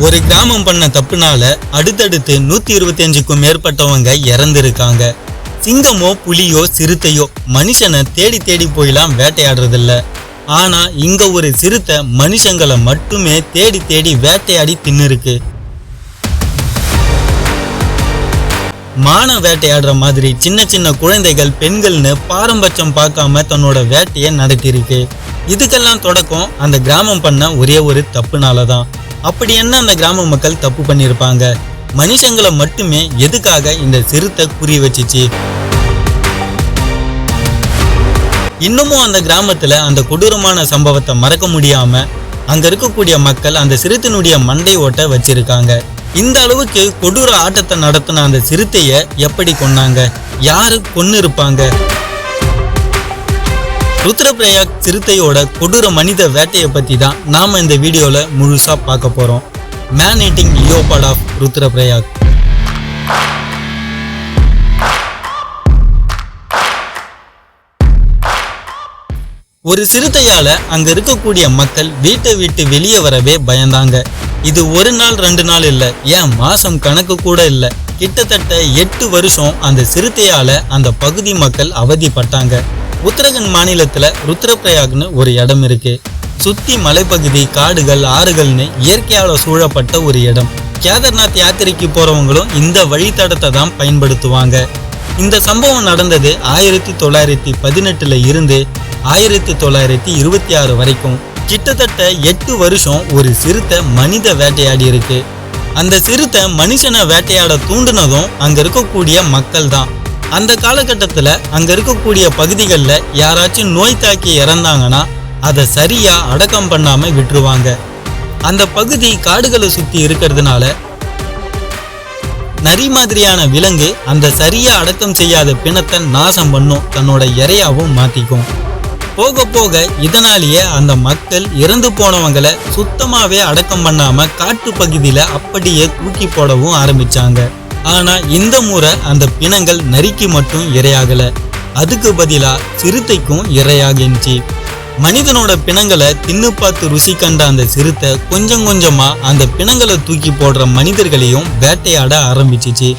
ஒரு கிராமம் பண்ண தப்புனால அடுத்தடுத்து 125க்கும் மேற்பட்டவங்க இறந்திருக்காங்க. சிங்கமோ புலியோ சிறுத்தையோ மனுஷனை தேடி தேடி போயெல்லாம் வேட்டையாடுறதில்ல. ஆனா இங்க ஒரு சிறுத்தை மனுஷங்களை மட்டுமே தேடி தேடி வேட்டையாடி தின்னுருக்கு. மான வேட்டையாடுற மாதிரி சின்ன சின்ன குழந்தைகள் பெண்கள்னு பாரம்பரியம் பார்க்காம தன்னோட வேட்டையை நடத்திருக்கு. இதுக்கெல்லாம் தொடக்கம் அந்த கிராமம் பண்ண ஒரே ஒரு தப்புனாலதான். அப்படி என்ன அந்த கிராம மக்கள் தப்பு பண்ணிருப்பாங்க? மனுஷங்களை மட்டுமே எதுக்காக இந்த சிறுத்தை குறி வச்சிச்சு? இன்னமும் அந்த கிராமத்துல அந்த கொடூரமான சம்பவத்தை மறக்க முடியாம அங்க இருக்கக்கூடிய மக்கள் அந்த சிறுத்தையினுடைய மண்டை ஓட்ட வச்சிருக்காங்க. இந்த அளவுக்கு கொடூர ஆட்டத்தை நடத்தின அந்த சிறுத்தைய எப்படி கொன்னாங்க? யாரு கொன்னு இருப்பாங்க? ருத்ரபிரயாக் சிறுத்தையோட கொடூர மனித வேட்டையை பத்தி தான் நாம இந்த வீடியோல முழுசா பார்க்க போறோம். Man eating leopard of Rudraprayag. ஒரு சிறுத்தையால அங்க இருக்கக்கூடிய மக்கள் வீட்டை விட்டு வெளியே வரவே பயந்தாங்க. இது ஒரு நாள் 2 நாள் இல்ல, ஏன் மாசம் கணக்கு கூட இல்ல. கிட்டத்தட்ட 8 வருஷம் அந்த சிறுத்தையால அந்த பகுதி மக்கள் அவதிப்பட்டாங்க. உத்தரகண்ட் மாநிலத்துல ருத்ரபிரயாக்னு ஒரு இடம் இருக்கு. சுத்தி மலைப்பகுதி, காடுகள், ஆறுகள்னு இயற்கையால சூழப்பட்ட ஒரு இடம். கேதார்நாத் யாத்திரைக்கு போறவங்களும் இந்த வழித்தடத்தை தான் பயன்படுத்துவாங்க. இந்த சம்பவம் நடந்தது 1918 இருந்து 1926 வரைக்கும். கிட்டத்தட்ட 8 வருஷம் ஒரு சிறுத்தை மனித வேட்டையாடி இருக்கு. அந்த சிறுத்தை மனுஷனை வேட்டையாட தூண்டுனதும் அங்க இருக்கக்கூடிய மக்கள் தான். அந்த காலகட்டத்துல அங்க இருக்கக்கூடிய பகுதிகளில் யாராச்சும் நோய் தாக்கி இறந்தாங்கன்னா அதை சரியா அடக்கம் பண்ணாம விட்டுருவாங்க. அந்த பகுதி காடுகளை சுத்தி இருக்கிறதுனால நரி மாதிரியான விலங்கு அந்த சரியா அடக்கம் செய்யாத பிணத்தை நாசம் பண்ணும், தன்னோட இரையாவும் மாத்திக்கும். போக போக இதனாலேயே அந்த மக்கள் இறந்து போனவங்களை சுத்தமாவே அடக்கம் பண்ணாம காட்டு பகுதியில அப்படியே தூக்கி போடவும் ஆரம்பிச்சாங்க. ஆனா இந்த முறை அந்த பிணங்கள் நரிக்கு மட்டும் இரையாகல, அதுக்கு பதிலா சிறுத்தைக்கும் இரையாகிச்சு. மனிதனோட பிணங்களை தின்னு பார்த்து ருசி கண்ட அந்த சிறுத்தை கொஞ்சம் கொஞ்சமா அந்த பிணங்களை தூக்கி போடுற மனிதர்களையும் வேட்டையாட ஆரம்பிச்சிச்சு.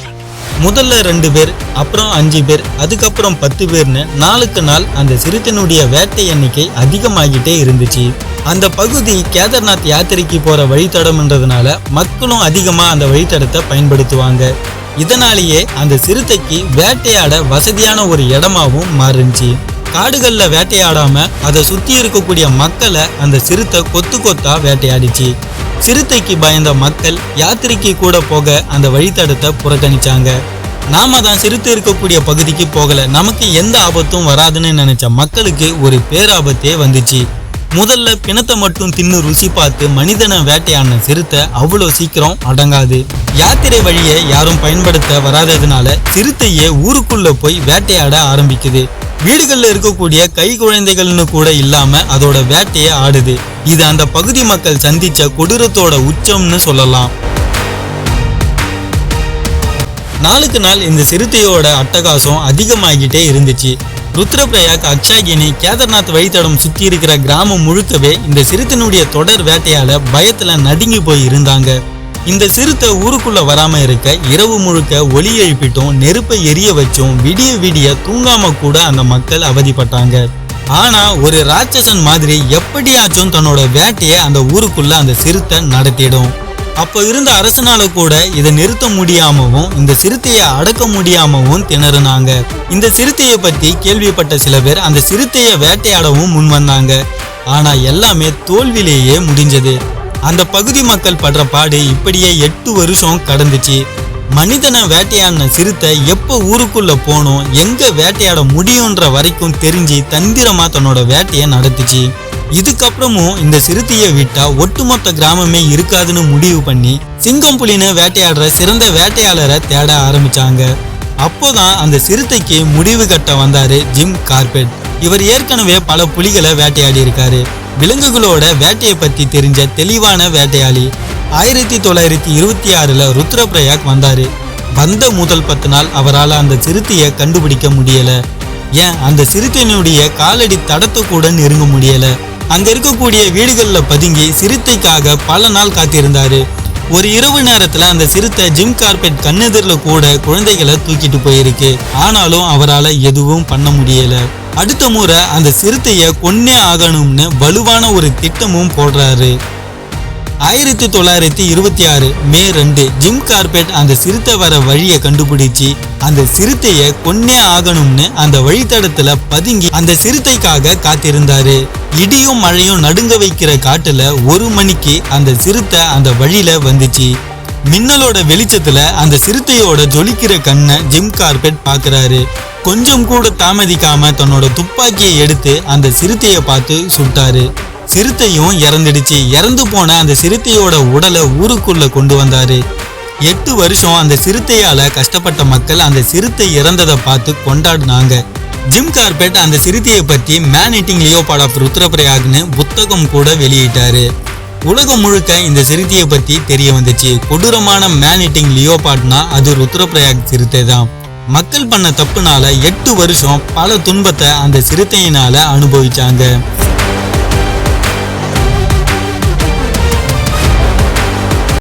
முதல்ல 2 பேர், அப்புறம் 5 பேர், அதுக்கப்புறம் 10 பேர்னு நாளுக்கு நாள் அந்த சிறுத்தையினுடைய வேட்டை எண்ணிக்கை அதிகமாகிட்டே இருந்துச்சு. அந்த பகுதி கேதார்நாத் யாத்திரைக்கு போற வழித்தடம்ன்றதுனால மக்களும் அதிகமா அந்த வழித்தடத்தை பயன்படுத்துவாங்க. இதனாலேயே அந்த சிறுத்தைக்கு வேட்டையாட வசதியான ஒரு இடமாவும் மாறுச்சு. காடுகள்ல வேட்டையாடாம அதை சுத்தி இருக்கக்கூடிய மக்களை அந்த சிறுத்தை கொத்து கொத்தா வேட்டையாடிச்சு. சிறுத்தைக்கு பயந்த மக்கள் யாத்திரைக்கு கூட போக அந்த வழித்தடத்தை புறக்கணிச்சாங்க. நாம தான் சிறுத்தை இருக்கக்கூடிய பகுதிக்கு போகல, நமக்கு எந்த ஆபத்தும் வராதுன்னு நினைச்ச மக்களுக்கு ஒரு பேராபத்தே வந்துச்சு. முதல்ல பிணத்தை மட்டும் தின்னு ருசி பார்த்து மனிதனை வேட்டையாடின சிறுத்தை அவ்வளோ சீக்கிரம் அடங்காது. யாத்திரை வழியை யாரும் பயன்படுத்த வராததுனால சிறுத்தையே ஊருக்குள்ள போய் வேட்டையாட ஆரம்பிக்குது. வீடுகள்ல இருக்கக்கூடிய கை குழந்தைகள்னு கூட இல்லாம அதோட வேட்டையை ஆடுது. இது அந்த பகுதி மக்கள் சந்திச்ச கொடூரத்தோட உச்சம்னு சொல்லலாம். நாளுக்கு நாள் இந்த சிறுத்தையோட அட்டகாசம் அதிகமாகிட்டே இருந்துச்சு. ருத்ரபிரயாக், அக்ஷாகினி, கேதார்நாத் வழித்தடம் சுத்தி இருக்கிற கிராமம் முழுக்கவே இந்த சிறுத்தையினுடைய தொடர் வேட்டையால பயத்துல நடுங்கி போய் இருந்தாங்க. இந்த சிறுத்தை ஊருக்குள்ள வராம இருக்க இரவு முழுக்க ஒலி எழுப்பிட்டும் நெருப்பை எரிய வச்சும் விடிய விடிய தூங்காம கூட அந்த மக்கள் அவதிப்பட்டாங்க. ஆனா ஒரு ராட்சசன் மாதிரி எப்படியாச்சும் தன்னோட வேட்டையை அந்த ஊருக்குள்ள அந்த சிறுத்தை நடத்திடும். அப்போ இருந்த அரசனால கூட இதை நிறுத்த முடியாமவும் இந்த சிறுத்தையை அடக்க முடியாமவும் திணறினாங்க. இந்த சிறுத்தையை பத்தி கேள்விப்பட்ட சில பேர் அந்த சிறுத்தையை வேட்டையாடவும் முன் வந்தாங்க. ஆனா எல்லாமே தோல்வியிலேயே முடிஞ்சது. அந்த பகுதி மக்கள் படுற பாடு இப்படியே 8 வருஷம் கடந்துச்சு. மனிதனை வேட்டையாடின சிறுத்தை எப்போ ஊருக்குள்ள போனோம், எங்க வேட்டையாட முடியும்ன்ற வரைக்கும் தெரிஞ்சு தந்திரமா தன்னோட வேட்டையை நடத்துச்சு. இதுக்கப்புறமும் இந்த சிறுத்தையை விட்டா ஒட்டுமொத்த கிராமமே இருக்காதுன்னு முடிவு பண்ணி சிங்கம் புலின்னு வேட்டையாடுற சிறந்த வேட்டையாளரை தேட ஆரம்பிச்சாங்க. அப்போதான் அந்த சிறுத்தைக்கு முடிவு கட்ட வந்தாரு ஜிம் கார்பெட். இவர் ஏற்கனவே பல புலிகளை வேட்டையாடி இருக்காரு. விலங்குகளோட வேட்டையை பத்தி தெரிஞ்ச தெளிவான வேட்டையாளி. 1926 ருத்ரபிரயாக் வந்தாரு. வந்த முதல் 10 நாள் அவரால் அந்த சிறுத்தையை கண்டுபிடிக்க முடியல. ஏன் அந்த சிறுத்தையினுடைய காலடி தடத்தை கூட நெருங்க முடியல. அங்க இருக்கக்கூடிய வீடுகள்ல பதுங்கி சிறுத்தைக்காக பல நாள் காத்திருந்தாரு. ஒரு இரவு நேரத்துல அந்த சிறுத்தை ஜிம் கார்பெட் கண்ணெதிரில கூட குழந்தைகளை தூக்கிட்டு போயிருக்கு. ஆனாலும் அவரால் எதுவும் பண்ண முடியல. அடுத்த முறை அந்த சிறுத்தைய கொன்னே ஆகணும்னு வலுவான ஒரு திட்டமும் போடுறாரு. 1926 மே 2 ஜிம் கார்பெட் அந்த சிறுத்தை வர வழியை கண்டுபிடிச்சு அந்த சிறுத்தைய கொன்னே ஆகணும்னு அந்த வழித்தடத்துல பதுங்கி அந்த சிறுத்தைக்காக காத்திருந்தாரு. இடியும் மழையும் நடுங்க வைக்கிற காட்டுல 1 மணிக்கு அந்த சிறுத்தை அந்த வழியில வந்துச்சு. மின்னலோட வெளிச்சத்துல அந்த சிறுத்தையோட ஜொலிக்கிற கண்ணை ஜிம் கார்பெட் பாக்குறாரு. கொஞ்சம் கூட தாமதிக்காம தன்னோட துப்பாக்கியை எடுத்து அந்த சிறுத்தைய பார்த்து சுட்டாரு. சிறுத்தையும் இறந்துடுச்சு. இறந்து போன அந்த சிறுத்தையோட உடலை ஊருக்குள்ள கொண்டு வந்தாரு. 8 வருஷம் அந்த சிறுத்தையால கஷ்டப்பட்ட மக்கள் அந்த சிறுத்தை இறந்ததை பார்த்து கொண்டாடினாங்க. ஜிம் கார்பெட் அந்த சிறுத்தையை பற்றி மேன் ஈட்டிங் லியோபார்ட் ஆஃப் ருத்ரபிரயாக்னு புத்தகம் கூட வெளியிட்டாரு. உலகம் முழுக்க இந்த சிறுத்தையை பற்றி தெரிய வந்துச்சு. கொடூரமான மேன் ஈட்டிங் லியோபார்ட்னா அது ருத்ரபிரயாக் சிறுத்தை தான். மக்கள் பண்ண தப்புனால 8 வருஷம் பல துன்பத்தை அந்த சிறுத்தையினால அனுபவிச்சாங்க.